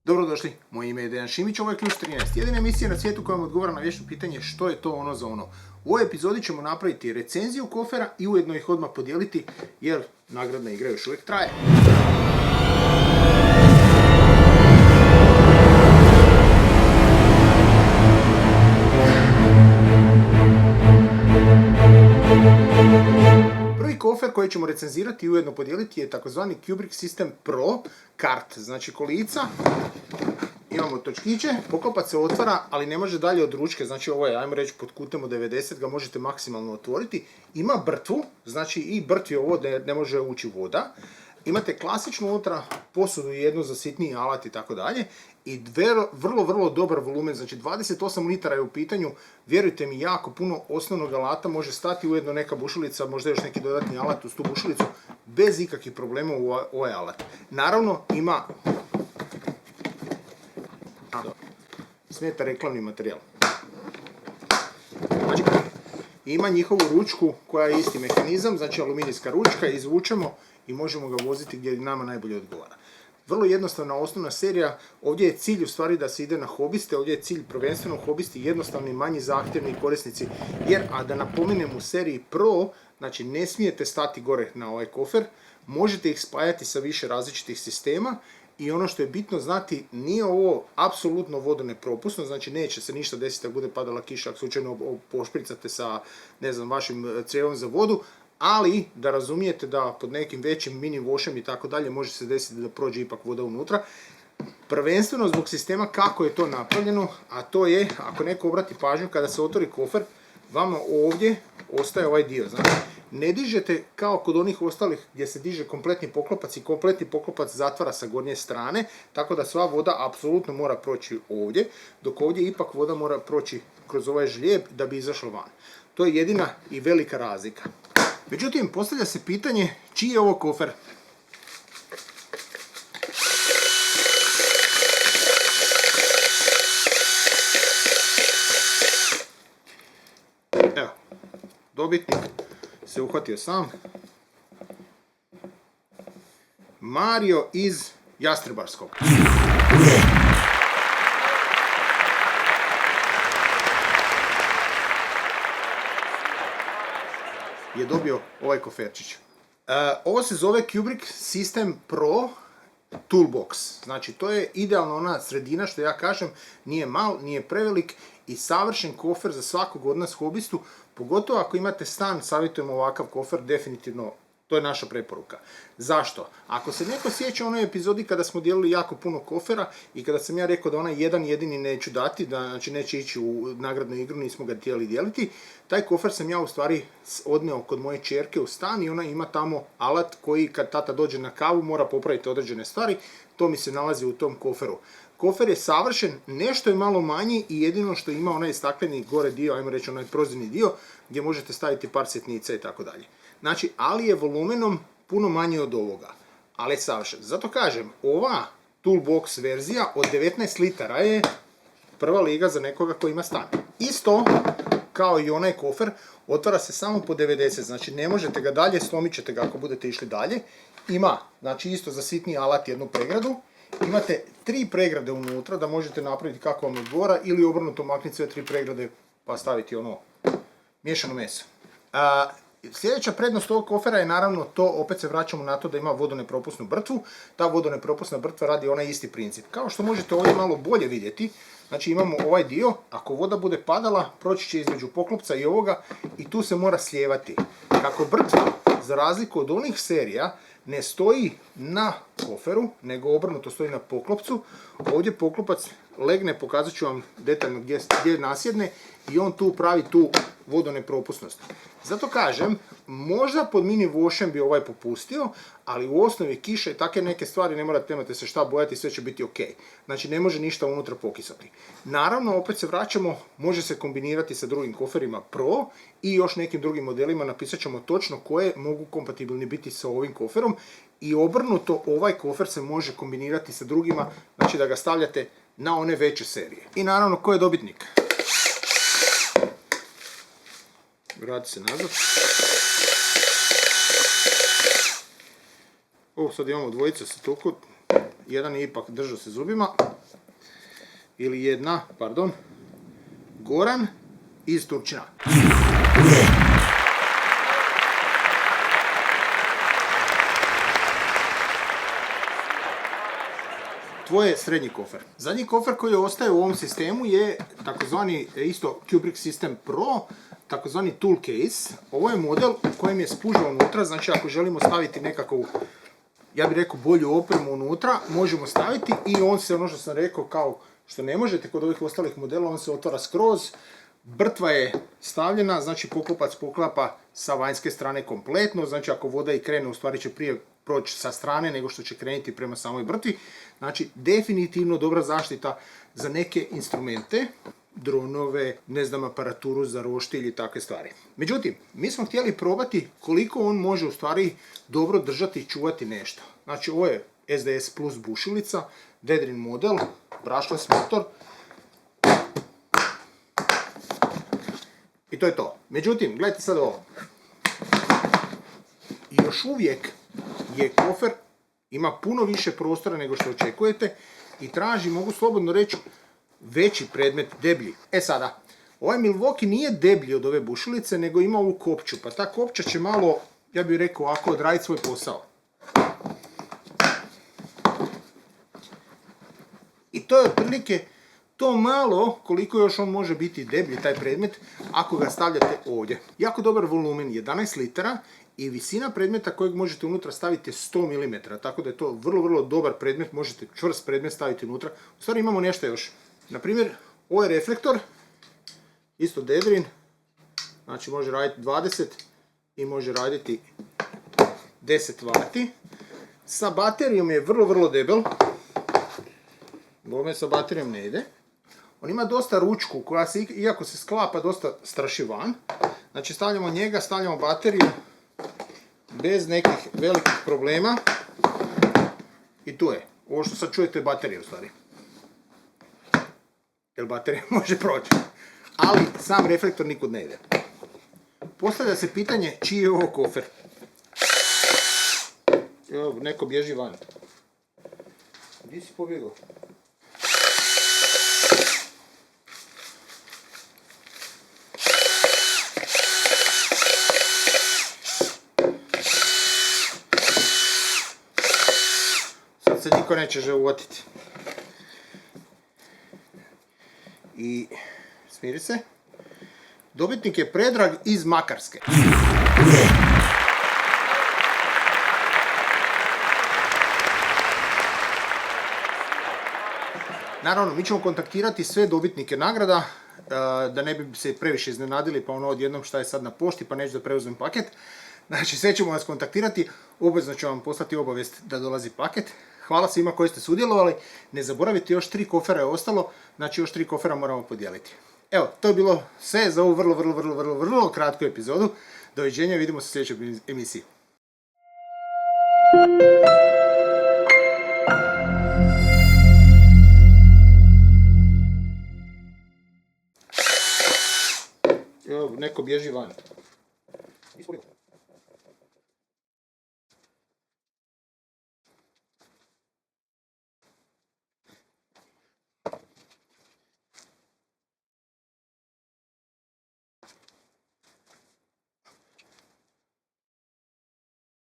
Dobrodošli, moje ime je Dejan Šimić, ovo je Ključ 13, jedina emisija na svijetu koja vam odgovara na vječno pitanje što je to ono za ono. U ovoj epizodi ćemo napraviti recenziju kofera i ujedno ih odmah podijeliti jer nagradna igra još uvijek traje. Kofer koji ćemo recenzirati i ujedno podijeliti je takozvani Kubrick System Pro kart, znači kolica. Imamo točkiće, poklopac se otvara, ali ne može dalje od ručke, znači ovo je, ajmo reći, pod kutem od 90 ga možete maksimalno otvoriti. Ima brtvu, znači i brtvi ovo ne može ući voda. Imate klasičnu unutra posudu jednu za sitniji alat i tako dalje. I vrlo dobar volumen, znači 28 litara je u pitanju, vjerujte mi, jako puno osnovnog alata može stati, ujedno neka bušilica, možda još neki dodatni alat uz tu bušilicu, bez ikakvih problema u ovaj alat. Naravno, ima smeta reklamni materijal. Znači, ima njihovu ručku koja je isti mehanizam, znači aluminijska ručka, izvučemo i možemo ga voziti gdje nama najbolje odgovara. Vrlo jednostavna osnovna serija, ovdje je cilj u stvari da se ide na hobiste, ovdje je cilj prvenstveno hobisti, jednostavni, manji zahtjevni korisnici, jer, a da napomenem u seriji Pro, znači ne smijete stati gore na ovaj kofer, možete ih spajati sa više različitih sistema i ono što je bitno znati, nije ovo apsolutno vodonepropusno, znači neće se ništa desiti ako bude padala kiša, ako slučajno pošpricate sa, ne znam, vašim crijevom za vodu, ali da razumijete da pod nekim većim mini vošem i tako dalje može se desiti da prođe ipak voda unutra. Prvenstveno zbog sistema kako je to napravljeno, a to je, ako neko obrati pažnju, kada se otvori kofer, vama ovdje ostaje ovaj dio. Znači, ne dižete kao kod onih ostalih gdje se diže kompletni poklopac i kompletni poklopac zatvara sa gornje strane, tako da sva voda apsolutno mora proći ovdje, dok ovdje ipak voda mora proći kroz ovaj žlijeb da bi izašla van. To je jedina i velika razlika. Međutim, postavlja se pitanje čiji je ovo kofer? Evo, dobitnik se uhvatio sam. Mario iz Jastrebarskog. Je dobio ovaj koferčić. Ovo se zove Kubrick System Pro Toolbox. Znači, to je idealno ona sredina, što ja kažem, nije mal, nije prevelik i savršen kofer za svakog od nas hobistu, pogotovo ako imate stan, savjetujemo ovakav kofer, definitivno to je naša preporuka. Zašto? Ako se neko sjeća onoj epizodi kada smo dijelili jako puno kofera i kada sam ja rekao da onaj jedan jedini neću dati, da znači neće ići u nagradnu igru, nismo ga htjeli dijeliti, taj kofer sam ja u stvari odneo kod moje ćerke u stan i ona ima tamo alat koji kad tata dođe na kavu mora popraviti određene stvari, to mi se nalazi u tom koferu. Kofer je savršen, nešto je malo manji i jedino što ima onaj stakleni gore dio, ajmo reći onaj prozirni dio, gdje možete staviti par sitnica i tako dalje. Znači, ali je volumenom puno manji od ovoga, ali je savršen. Zato kažem, ova Toolbox verzija od 19 litara je prva liga za nekoga koji ima stan. Isto kao i onaj kofer, otvara se samo po 90, znači ne možete ga dalje, slomit ćete ga ako budete išli dalje. Ima, znači isto za sitni alat jednu pregradu. Imate 3 pregrade unutra da možete napraviti kako vam odgovara ili obrnuto makniti sve 3 pregrade pa staviti ono miješano meso. Sljedeća prednost ovog kofera je naravno to, opet se vraćamo na to da ima vodonepropusnu brtvu. Ta vodonepropusna brtva radi onaj isti princip. Kao što možete ovdje malo bolje vidjeti, znači imamo ovaj dio, ako voda bude padala, proći će između poklopca i ovoga i tu se mora slijevati. Kako brtva, za razliku od onih serija, ne stoji na koferu, nego obrnuto stoji na poklopcu. Ovdje poklopac legne, pokazat ću vam detaljno gdje nasjedne i on tu pravi tu vodonepropusnost. Zato kažem, možda pod mini vošem bi ovaj popustio, ali u osnovi kiše i takve neke stvari nemate se šta bojati, sve će biti ok. Znači ne može ništa unutra pokisati. Naravno, opet se vraćamo, može se kombinirati sa drugim koferima Pro i još nekim drugim modelima, napisat ćemo točno koje mogu kompatibilni biti sa ovim koferom i obrnuto ovaj kofer se može kombinirati sa drugima, znači da ga stavljate na one veće serije. I naravno, ko je dobitnik? Vrati se nazad. Ovo sad imamo dvojica sa toliko jedan je ipak držao se zubima. Ili jedna, pardon. Goran iz Turčina. Tvoj je srednji kofer. Zadnji kofer koji ostaje u ovom sistemu je takozvani isto Kubrick System Pro, takozvani tool case. Ovo je model u kojem je spužva unutra, znači ako želimo staviti nekakvu, ja bih rekao, bolju opremu unutra, možemo staviti i on se, ono što sam rekao, kao što ne možete kod ovih ostalih modela, on se otvara skroz. Brtva je stavljena, znači poklopac poklapa sa vanjske strane kompletno, znači ako voda i krene, u stvari će prije proći sa strane nego što će krenuti prema samoj brtvi. Znači, definitivno dobra zaštita za neke instrumente, dronove, ne znam, aparaturu za roštilj i takve stvari. Međutim, mi smo htjeli probati koliko on može u stvari dobro držati i čuvati nešto. Znači, ovo je SDS Plus bušilica, Dedrin model, brushless motor. I to je to. Međutim, gledajte sad ovo. Još uvijek je kofer, ima puno više prostora nego što očekujete i traži, mogu slobodno reći, veći predmet, deblji. E sada, ovaj Milwaukee nije deblji od ove bušilice, nego ima ovu kopču, pa ta kopča će malo, ja bih rekao, ovako odraditi svoj posao. I to je otprilike to malo koliko još on može biti deblji, taj predmet, ako ga stavljate ovdje. Jako dobar volumen, 11 litara i visina predmeta kojeg možete unutra staviti je 100 mm, tako da je to vrlo, vrlo dobar predmet, možete čvrst predmet staviti unutra. U stvari imamo nešto još. Naprimjer, ovo je reflektor, isto Dedrin, znači može raditi 20 i može raditi 10 W. Sa baterijom je vrlo, vrlo debel. Bome sa baterijom ne ide. On ima dosta ručku koja se, iako se sklapa, dosta straši van. Znači stavljamo njega, stavljamo bateriju bez nekih velikih problema. I tu je. Ovo što sad čujete je baterija u stvari. Jer baterija može proći. Ali sam reflektor nikud ne ide. Postavlja se pitanje čiji je ovo kofer. Evo, neko bježi van. Gdje si pobjegao? Sad se niko neće životiti. I smiri se. Dobitnik je Predrag iz Makarske. Naravno, mi ćemo kontaktirati sve dobitnike nagrada, da ne bi se previše iznenadili pa ono odjednom šta je sad na pošti pa neću da preuzmem paket. Znači sve ćemo vas kontaktirati, obavezno ću vam poslati obavijest da dolazi paket. Hvala svima koji ste sudjelovali, ne zaboravite, još 3 kofera je ostalo, znači još 3 kofera moramo podijeliti. Evo, to je bilo sve za ovu vrlo kratku epizodu. Doviđenja, vidimo se u sljedećoj emisiji. Evo, neko bježi van.